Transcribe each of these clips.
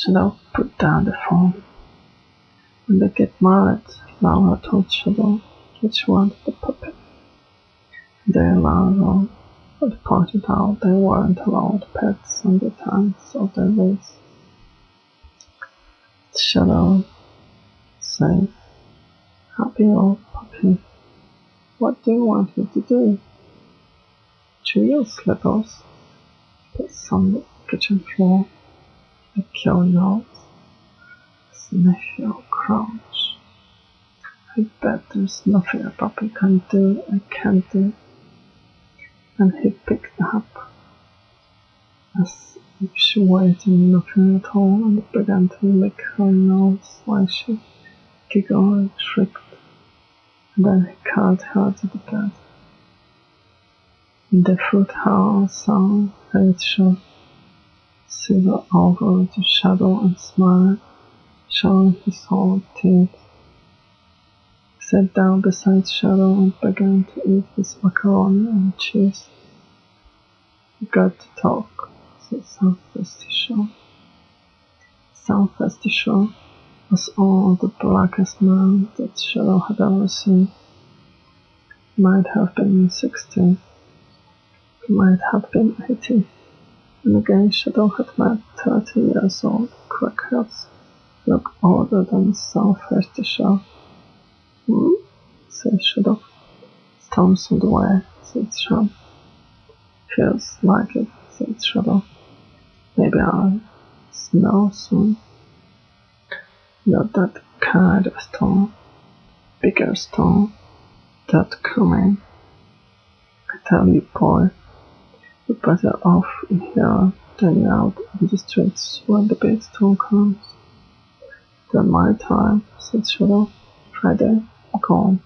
Shadow put down the phone. When they get married, Laura told Shadow that she wanted a puppy. They allowed her, but pointed out they weren't allowed pets on the terms of their lease. Shadow said, "Happy old puppy, what do you want me to do? Chew your slippers, piss on the kitchen floor, lick your nose, sniff your crotch. I bet there's nothing a puppy can do I can't do." And he picked up, as if she weighed nothing at all, and began to lick her nose while she giggled and shrieked. And then he carried her to the bed. In the fruit house song, Rachel silver over to Shadow and smiled, showing his old teeth. He sat down beside Shadow and began to eat his macaroni and cheese. "We got to talk," said Sam Festishaw. Sam Festishaw was all the blackest man that Shadow had ever seen. He might have been 16. He might have been 80. And again Shadow had met 30 years old crackheads who looked older than Sam Festishaw. Said Shadow. "Storm's on the way," said Sam. "Feels like it," said Shadow. "Maybe I'll snow soon." "Not that kind of storm. Bigger storm. That coming. I tell you, boy, you're better off in here than you're out in the streets when the big storm comes." "Then my time," said Shadow. "Friday, I'm gone."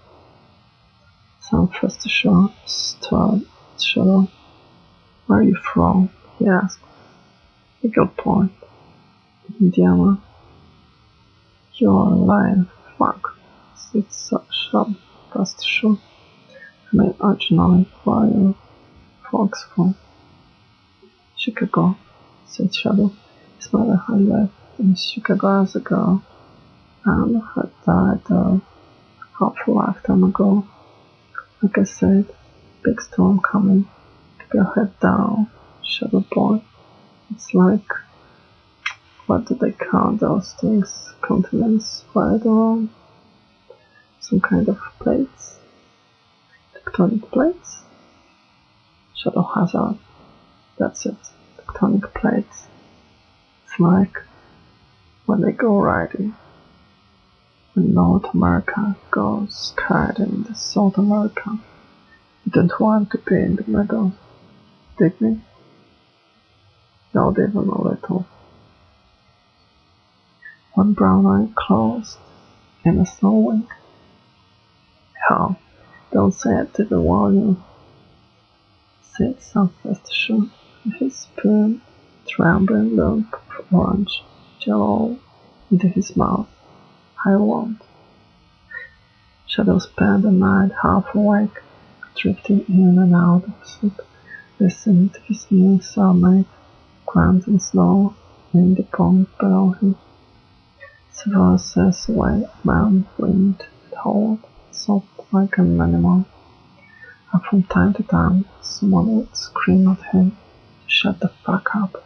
Sam Festishaw stared at Shadow. "Where are you from?" he asked. "Eagle Point, Indiana." "You're a lying fuck," said Sam Festishaw. "I mean, originally, where are your folks from?" "Chicago," said Shadow. "His mother had lived in Chicago as a girl and had died half a lifetime ago. Like I said, big storm coming. Keep your head down, Shadow boy. It's like, what do they call those things? Continents right around? Some kind of plates? Tectonic plates?" Shadow hazard. "That's it, tectonic plates. It's like when they go riding. When North America goes riding into South America. You don't want to be in the middle, dig me? Not even a little." One brown eye closed in a snow wink. "Hell, don't say I didn't warn you," said Sam Festishaw, his spoon trembling lump of orange jello into his mouth. "I won't." Shadow spent the night half awake, drifting in and out of sleep, listening to his new cellmate grunt and snore in the pond below him. Several sails away, a man winged and hauled, soft like an animal, and from time to time someone would scream at him to shut the fuck up.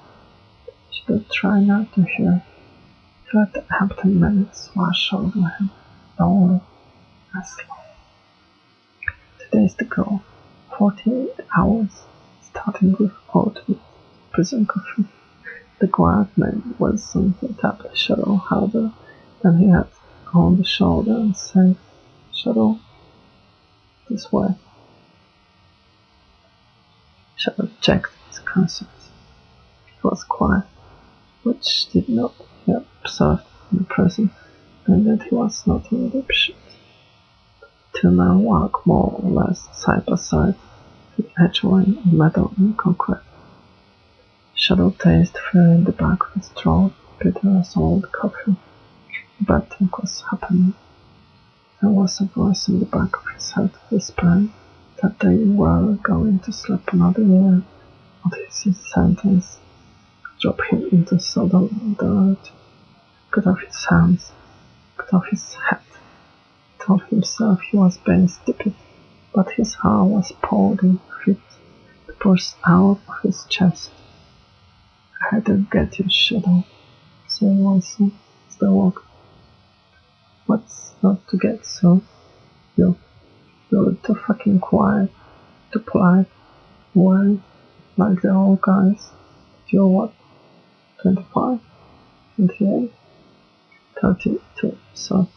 Shadow tried not to hear. He let the empty minutes wash over him, slowly and slow. 2 days to go, 48 hours, starting with oatmeal, prison coffee. The guardman Wilson tapped Shadow harder than he had on the shoulder and said, "Shadow, this way." Shadow checked his conscience. It was quiet, which did not he observed in the prison, and that he was not in deep shit. 2 men walked more or less side by side, with edgeline of metal and concrete. Shadow tasted fear in the back of his throat, bitter as old coffee. A bad thing was happening. There was a voice in the back of his head whispering that they were going to slap another year of his sentence, drop him into sodden dirt, cut off his hands, cut off his head. He told himself he was being stupid, but his heart was pouring fit to burst out of his chest. "I had to get you, Shadow," said Watson as they walked. "What's not to get, so? You're too fucking quiet, too polite, worried, like the old guys. You're what, 25? 28? 32, so.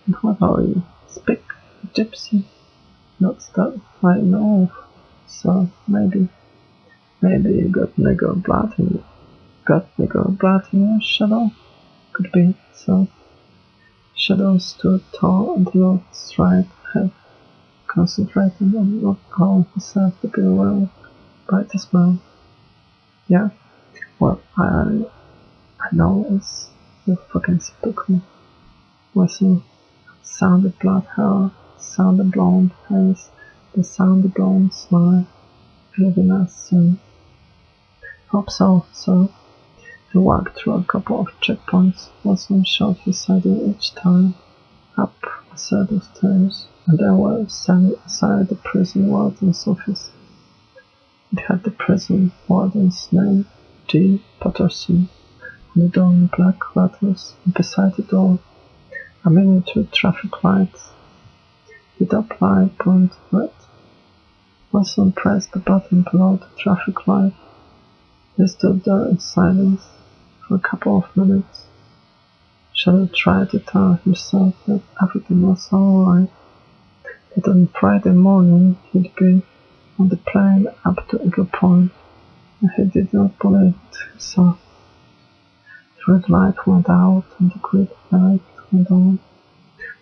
And what are you? Speak, gypsy? Not that I know of, so maybe you got nigger blood in you. Got nigger blood in you, Shadow? Could be, so." Shadow stood tall and looked straight ahead, concentrating on not allowing himself to be overwhelmed by the smell. "Yeah, well, I know it's you fucking spook me." Whistle, sounded blood hair, sounded blonde face, the sounded blonde smile, leaving us soon. "Hope so, so." They walked through a couple of checkpoints. Watson shot his idea each time, up a set of stairs, and they were standing inside the prison warden's office. It had the prison warden's name, G. Patterson, on the door in black letters, and beside the door, a miniature traffic light. The top light burned red. Watson pressed the button below the traffic light. They stood there in silence for a couple of minutes. Shadow tried to tell himself that everything was alright, that on Friday morning he'd be on the plane up to Eagle Point, and he did not believe it himself. The red light went out and the green light went on.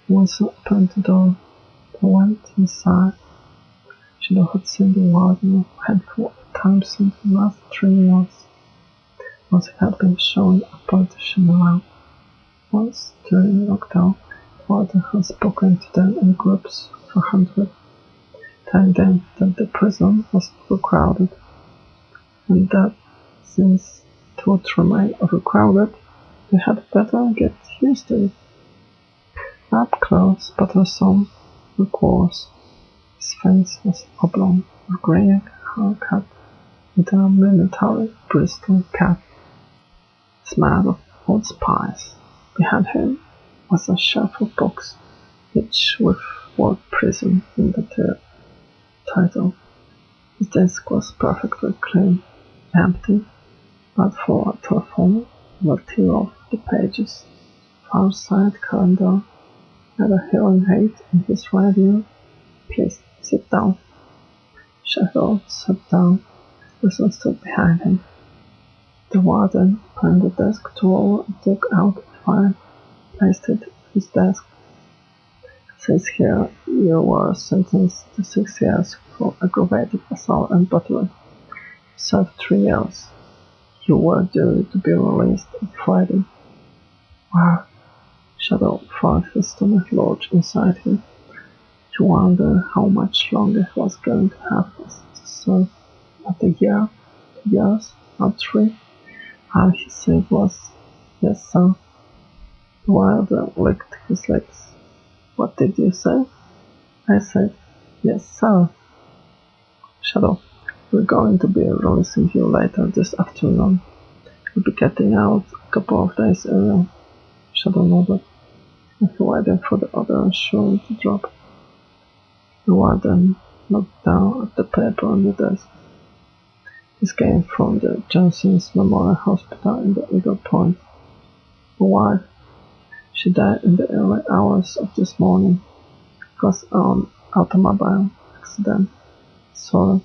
Watson opened the door. They went inside. Shadow had seen the warden a handful of times in the last 3 years. Once he had been showing a politician around. Once, during lockdown, the warden had spoken to them in groups of 100, telling them that the prison was overcrowded, and that since it would remain overcrowded, they had better get used to it. Up close, Patterson looked worse. His face was oblong, with grey haircut, with a military Bristol cap. It smelled of Old Spice. Behind him was a shelf of books, each with word prison in the title. His desk was perfectly clean, empty, but for a telephone, over 2 of the pages. Far side calendar had a hearing aid in his radio. "Please, sit down." Shadow sat down. Wilson stood behind him. The warden opened the desk drawer and took out a file, placed it on his desk. "It says here you were sentenced to 6 years for aggravated assault and battery. You served 3 years. You were due to be released on Friday." Wow! Shadow felt his stomach lodge inside him. He wondered how much longer he was going to have to serve. Not a year, 2 years, not 3. All he said was, "Yes, sir." The warden licked his lips. "What did you say?" I said, "Yes, sir." "Shadow, we're going to be releasing you later this afternoon. You'll be getting out a couple of days earlier." Shadow nodded, and he waited for the other shoe to drop. The warden looked down at the paper on the desk. This came from the Johnson's Memorial Hospital in the Eagle Point. The wife, she died in the early hours of this morning. It was an automobile accident. Sorry.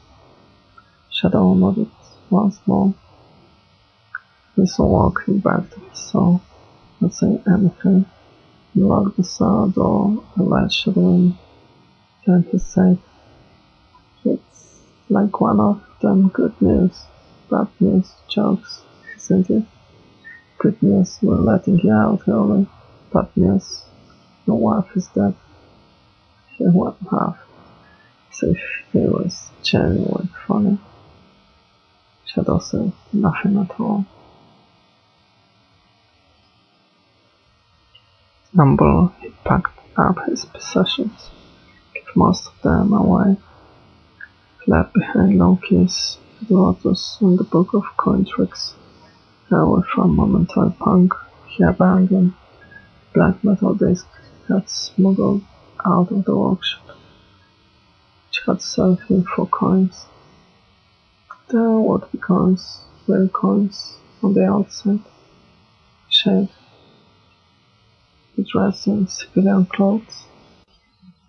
Shadow nodded once more. Wilson walked him back to his cell, not saying anything. He locked the cell door and let Shadow in. Then he said, "It's like one of them good news, bad news jokes, isn't it? Good news, we're letting you out early. Bad news, your wife is dead." He went half, as if he was genuinely funny. Shadow said nothing at all. number, he packed up his possessions, gave most of them away, left behind long keys, letters, and the book of coin tricks. Away from momentary punk, he abandoned black metal disc he had smuggled out of the workshop, which had sold him for coins. There would be coins, real coins, on the outside, shaved. He dressed in civilian clothes.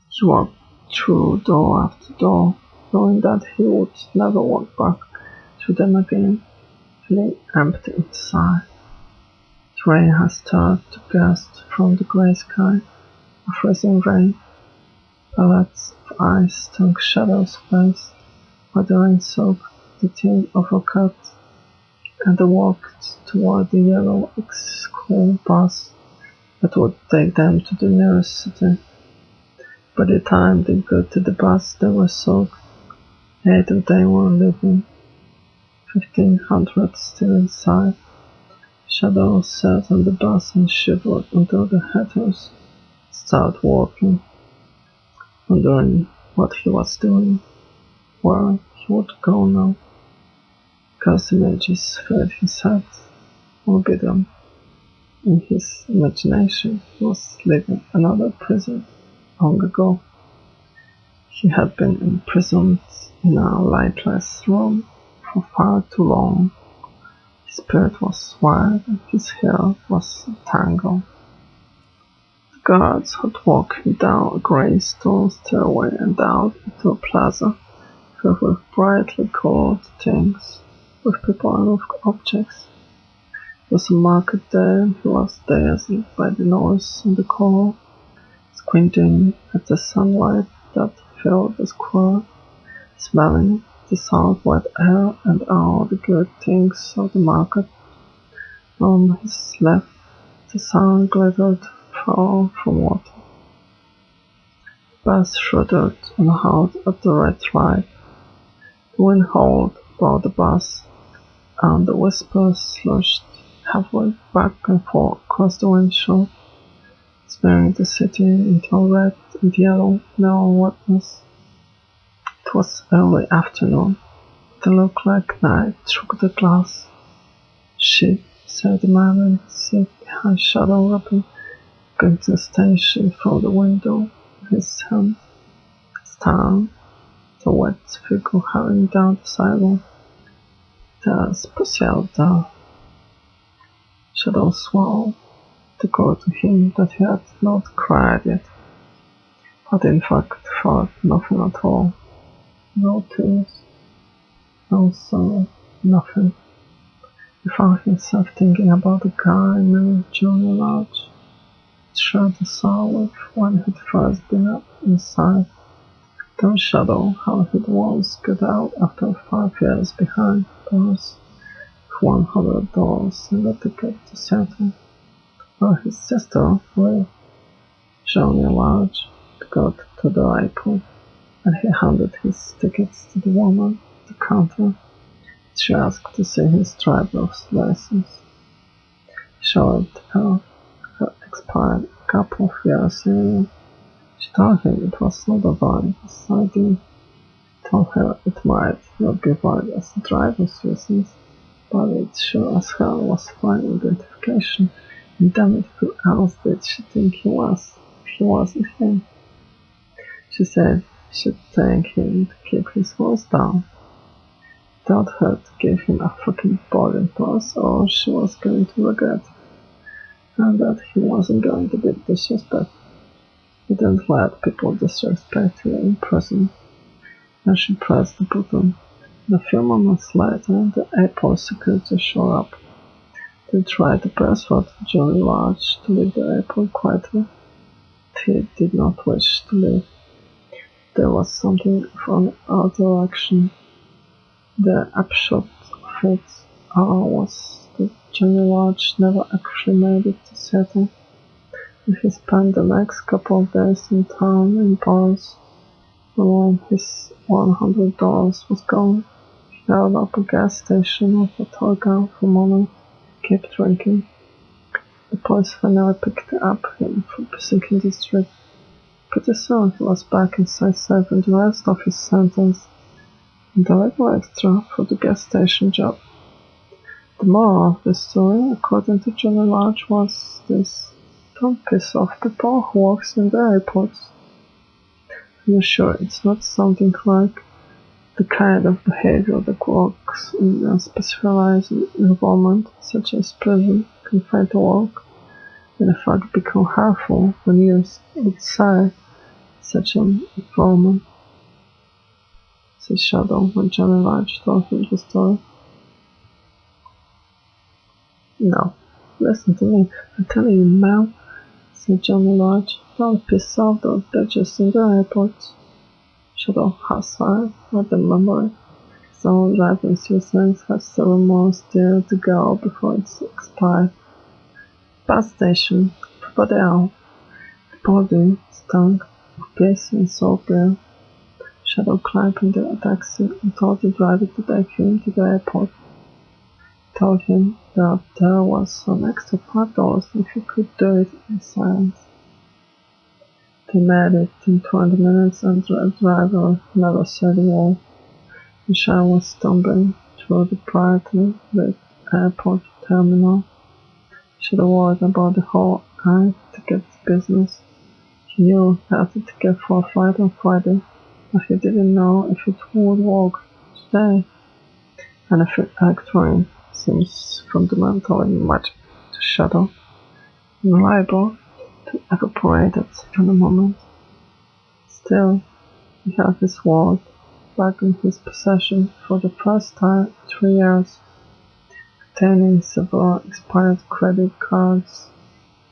He walked through door after door, knowing that he would never walk back through them again, feeling empty inside. The rain has started to gust from the grey sky, a freezing rain. Pellets of ice stung shadows face, where the rain soaked the tin overcut, and they walked toward the yellow school bus that would take them to the nearest city. By the time they got to the bus, they were soaked. 8 of them were leaving, 1,500 still inside. Shadows sat on the bus and shivered until the hatters started walking, wondering what he was doing, where he would go now, because images filled his head, forbidden. In his imagination, he was living another prison long ago. He had been imprisoned in a lightless room for far too long. His spirit was wild and his hair was tangled. The guards had walked him down a grey stone stairway and out into a plaza filled with brightly colored things, with people and with objects. It was a market day and he was dazzled by the noise and the color, squinting at the sunlight that filled the square, smelling the salt wet air and all the good things of the market. On his left, the sun glittered far from water. The bus shuddered and howled at the red light. The wind howled about the bus, and the whispers slushed heavily back and forth across the windshield, smearing the city into red and yellow neon wetness. It was early afternoon. It looked like night through the glass. "Shit," said the man in the seat behind shadow wrapping, going to the station from the window with his hand. Stand, the wet figure hurrying down the sidewalk. "There's pussy out there." Shadow swallowed. It occurred to him that he had not cried yet, but in fact felt nothing at all. No tears, no sorrow, nothing. He found himself thinking about the guy named Johnny Lodge. It shared the sorrow with when he'd first been up inside. Don't shadow how he'd once got out after 5 years behind bars with $100 and a ticket to Seattle, where his sister lived. Johnny Lodge got to the airport, and he handed his tickets to the woman at the counter. She asked to see his driver's license. He showed her expired a couple of years earlier. She told him it was not a valid ID. Told her it might not be valid as a driver's license, but it sure as hell was fine identification, and damn it, who else did she think he was if he wasn't him? She said she'd thank him to keep his voice down. Told her to give him a fucking boarding pass or she was going to regret it, and that he wasn't going to be disrespected. He didn't let people disrespect you in prison. And she pressed the button, and a few moments later the airport security showed up. They tried to persuade Johnny Lodge to leave the airport quietly, but he did not wish to leave. There was something of an other action. The upshot of it was that Johnny Lodge never actually made it to Seattle, and he spent the next couple of days in town in bars. And when his $100 was gone, he held up a gas station with a toy gun for a moment, kept drinking. The police finally picked up him for sinking the street. Pretty soon he was back inside serving the rest of his sentence, and a little extra for the gas station job. The moral of the story, according to Johnny Lodge, was this: don't piss off people who works in the airports. You're sure it's not something like the kind of behavior that works in a specialized environment, such as prison, confined to work, and in fact become harmful when used outside such an environment, said Shadow when Johnny Lodge told him the story. No, listen to me, I'm telling you, Mel, said Johnny Lodge. Don't piss off those bitches in the airports. Shadow hustled at the memory. Some driving license has 7 months still to go before it's expired. Bus station, everybody out. The body stunk of piss and soap beer. Shadow climbed into a taxi and told the driver to take him to the airport. He told him that there was an extra $5 if he could do it in silence. They made it in 20 minutes and the driver never said a word. The Shine was stumbling through the brightly lit airport terminal. He should have worried about the whole air ticket business. He knew he had a ticket for a flight on Friday, but he didn't know if it would work today. And if it actually seems fundamentally much to Shadow, unreliable, to evaporate at such a moment. Still, he had his wallet back in his possession for the first time in 3 years, containing several expired credit cards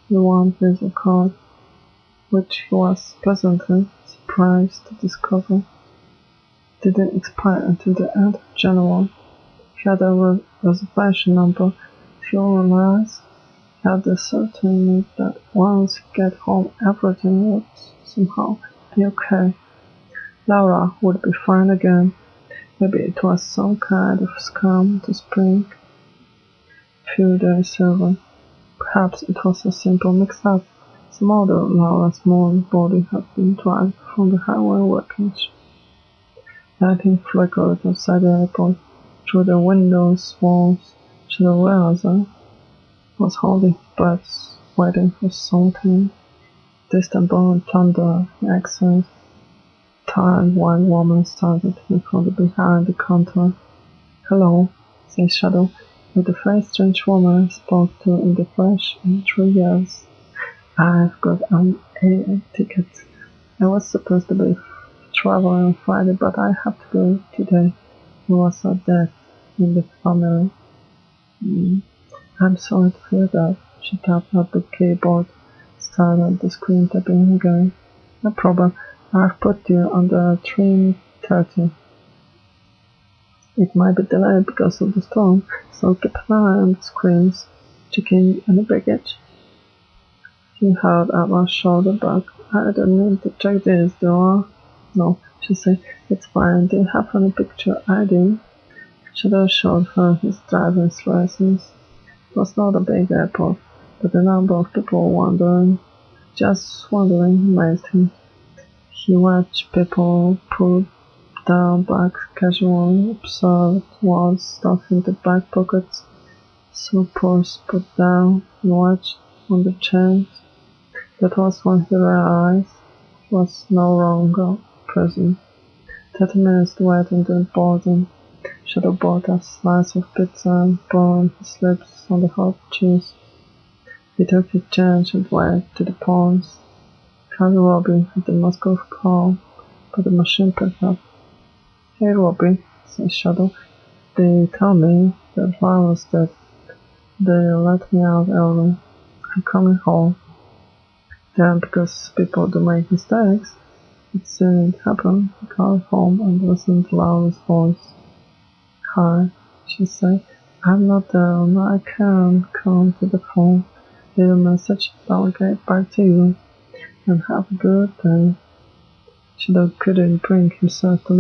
and one Visa card, which he was pleasantly surprised to discover didn't expire until the end of January. He had a reservation number. If you realize, he had the certainty that once he got home everything would somehow be okay. Laura would be fine again. Maybe it was some kind of scam to spring. A few days earlier, perhaps it was a simple mix-up. Some other Laura's morning body had been dragged from the highway wreckage. Lighting flickered outside the airport. Through the windows, walls, to the realizer was holding his breath, waiting for something. Distant bone thunder, accent. Tired white woman started him from behind the counter. Hello, said Shadow, with the first strange woman I spoke to in the flesh in 3 years. I've got an AA ticket. I was supposed to be traveling on Friday, but I have to go today. There was a death in the family. I'm sorry to hear that. She tapped at the keyboard, started at the screen tapping again. No problem. I've put you on the 3:30. It might be delayed because of the storm, so keep an eye on the screens. Checking any baggage. He held out her shoulder back. I don't need to check this, do I? No, she said. It's fine. Do you have any picture ID? Shadow showed her his driver's license. It was not a big airport, but the number of people just wandering, amazed him. He watched people put down bags casually, observed walls stuffed into back pockets, saw purse put down, and watched on the chains. That was when he realized he was no longer present. 30 minutes to wait until boarding. Shadow bought a slice of pizza and burned his lips on the hot cheese. He took his change and went to the pawns. Called Robbie at the Moscow call, but the machine picked up. Hey Robbie, said Shadow. They tell me that I was dead. They let me out early. I'm coming home. Then, because people do make mistakes, it soon happened. He called home and listened to Laura's voice. Hi, she said. I'm not there and I can't come to the phone. Leave a message and I'll get back to you. And have a good day. Shadow couldn't bring himself to